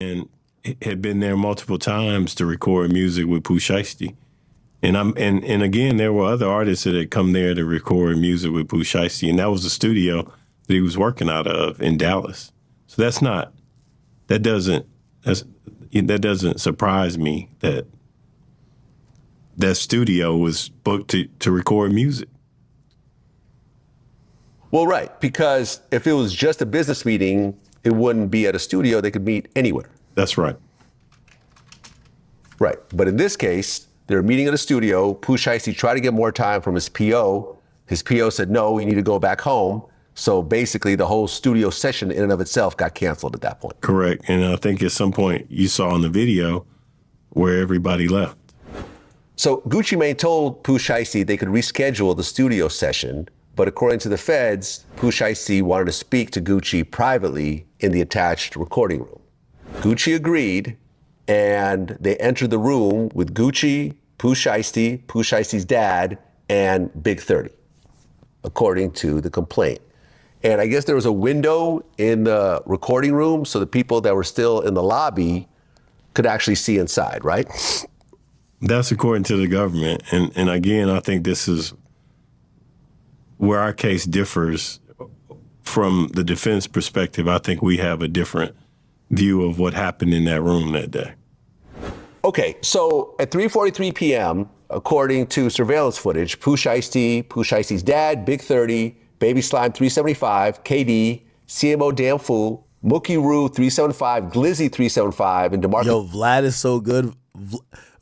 and had been there multiple times to record music with Pooh Shiesty. And again, there were other artists that had come there to record music with Pooh Shiesty, and that was the studio that he was working out of in Dallas. So that doesn't surprise me that that studio was booked to record music. Well, right, because if it was just a business meeting, it wouldn't be at a studio. They could meet anywhere. That's right. Right, but in this case, they're meeting at a studio. Pooh Shiesty tried to get more time from his PO. His PO said, no, you need to go back home. So basically, the whole studio session in and of itself got canceled at that point. Correct, and I think at some point you saw in the video where everybody left. So Gucci Mane told Pooh Shiesty they could reschedule the studio session, but according to the feds, Pooh Shiesty wanted to speak to Gucci privately in the attached recording room. Gucci agreed, and they entered the room with Gucci, Pooh Shiesty, Pooh Shiesty's dad, and BIG30, according to the complaint. And I guess there was a window in the recording room so the people that were still in the lobby could actually see inside, right? That's according to the government. And again, I think this is where our case differs from the defense perspective. I think we have a different view of what happened in that room that day. Okay, so at 3:43 p.m., according to surveillance footage, Pooh Shiesty, Pooh Shiesty's dad, BIG30, Baby Slime 375, KD, CMO Damn Fool, Mookie Roo 375, Glizzy 375, and DeMarcus. Yo, Vlad is so good.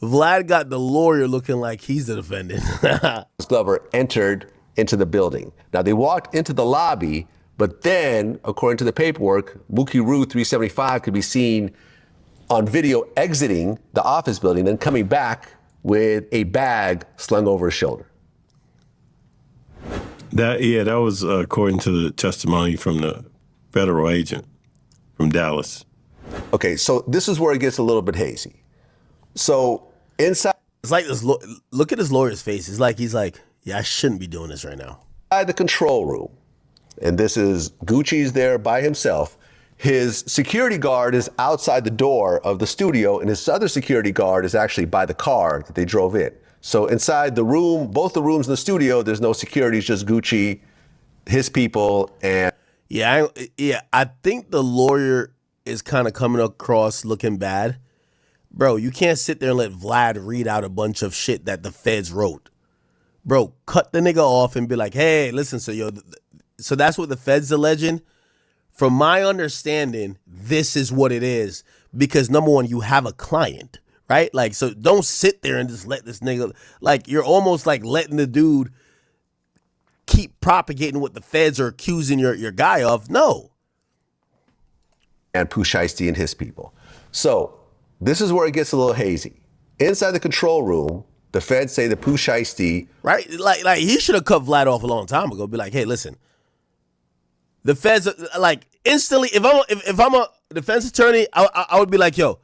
Vlad got the lawyer looking like he's the defendant. Glover entered into the building. Now, they walked into the lobby, but then, according to the paperwork, Mookie Roo 375 could be seen on video exiting the office building, then coming back with a bag slung over his shoulder. That was according to the testimony from the federal agent from Dallas. Okay, so this is where it gets a little bit hazy. So inside, It's like this. Look at his lawyer's face. He's like, yeah, I shouldn't be doing this right now. the control room, and this is Gucci's there by himself. His security guard is outside the door of the studio, and his other security guard is actually by the car that they drove in. So inside the room, both the rooms in the studio, there's no security. It's just Gucci, his people, and I think the lawyer is kind of coming across looking bad. Bro, you can't sit there and let Vlad read out a bunch of shit that the feds wrote. Bro, cut the nigga off and be like, hey, listen, so that's what the feds alleging. From my understanding, this is what it is. Because number one, you have a client, right? Like, so don't sit there and just let this nigga, like, you're almost like letting the dude keep propagating what the feds are accusing your guy of. No. and Pooh Shiesty and his people. So this is where it gets a little hazy. Inside the control room, the feds say that Pooh Shiesty, right? Like he should have cut Vlad off a long time ago. Be like, hey, listen, the feds like instantly. If I'm a defense attorney, I would be like, yo,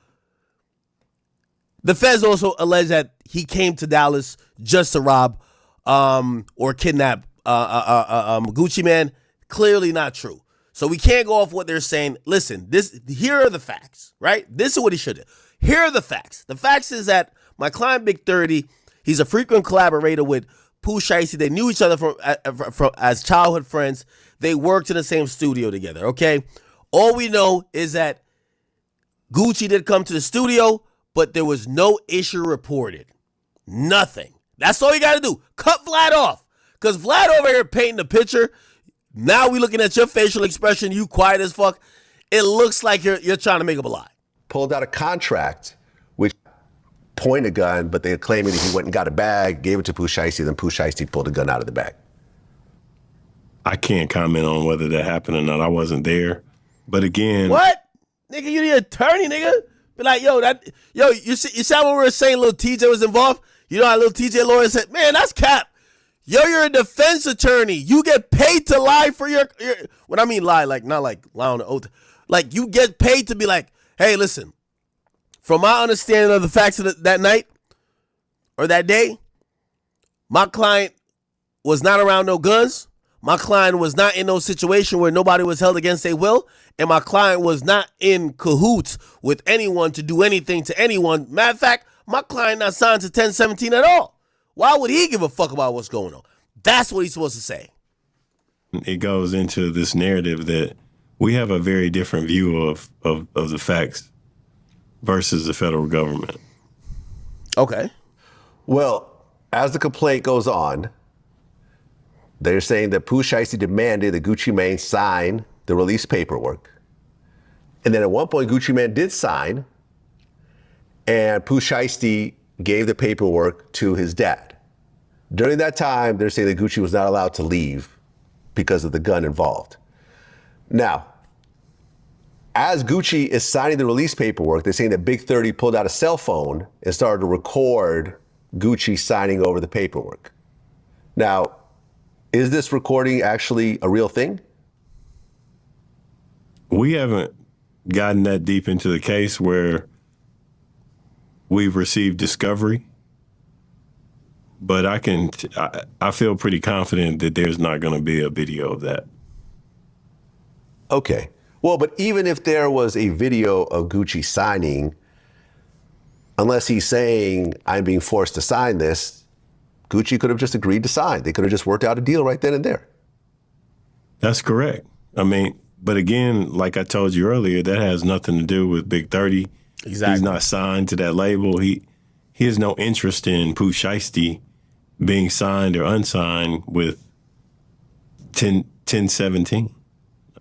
the feds also allege that he came to Dallas just to rob or kidnap Gucci Mane. Clearly not true. So we can't go off what they're saying. Listen, here are the facts, right? This is what he should do. Here are the facts. The facts is that my client BIG30, he's a frequent collaborator with Pooh Shiesty. They knew each other from as childhood friends. They worked in the same studio together, okay? All we know is that Gucci did come to the studio, but there was no issue reported. Nothing. That's all you got to do. Cut Vlad off. Because Vlad over here painting the picture. Now we looking at your facial expression. You quiet as fuck. It looks like you're trying to make up a lie. pulled out a contract which point a gun, but they're claiming that he went and got a bag, gave it to Pooh Shiesty, then Pooh Shiesty pulled a gun out of the bag. I can't comment on whether that happened or not. I wasn't there. But again, what? Nigga, you the attorney, nigga. Be like, you sound when we were saying little TJ was involved? You know how little TJ lawyer said, man, that's cap. You're a defense attorney. You get paid to lie for your when I mean lie, like not like lie on the oath. Like you get paid to be like, hey, listen, from my understanding of the facts of that night or that day, my client was not around no guns. my client was not in no situation where nobody was held against their will, and my client was not in cahoots with anyone to do anything to anyone. Matter of fact, my client not signed to 1017 at all. Why would he give a fuck about what's going on? That's what he's supposed to say. It goes into this narrative that we have a very different view of the facts versus the federal government. Okay. Well, as the complaint goes on, they're saying that Pooh Shiesty demanded that Gucci Mane sign the release paperwork. And then at one point, Gucci Mane did sign, and Pooh Shiesty gave the paperwork to his dad. During that time, they're saying that Gucci was not allowed to leave because of the gun involved. Now, as Gucci is signing the release paperwork, they're saying that BIG30 pulled out a cell phone and started to record Gucci signing over the paperwork. Now, is this recording actually a real thing? We haven't gotten that deep into the case where we've received discovery, but I feel pretty confident that there's not going to be a video of that. Okay. Well, but even if there was a video of Gucci signing, unless he's saying, I'm being forced to sign this, Gucci could have just agreed to sign. They could have just worked out a deal right then and there. That's correct. I mean, but again, like I told you earlier, that has nothing to do with BIG30. Exactly. He's not signed to that label. He has no interest in Pooh Shiesty being signed or unsigned with 1017.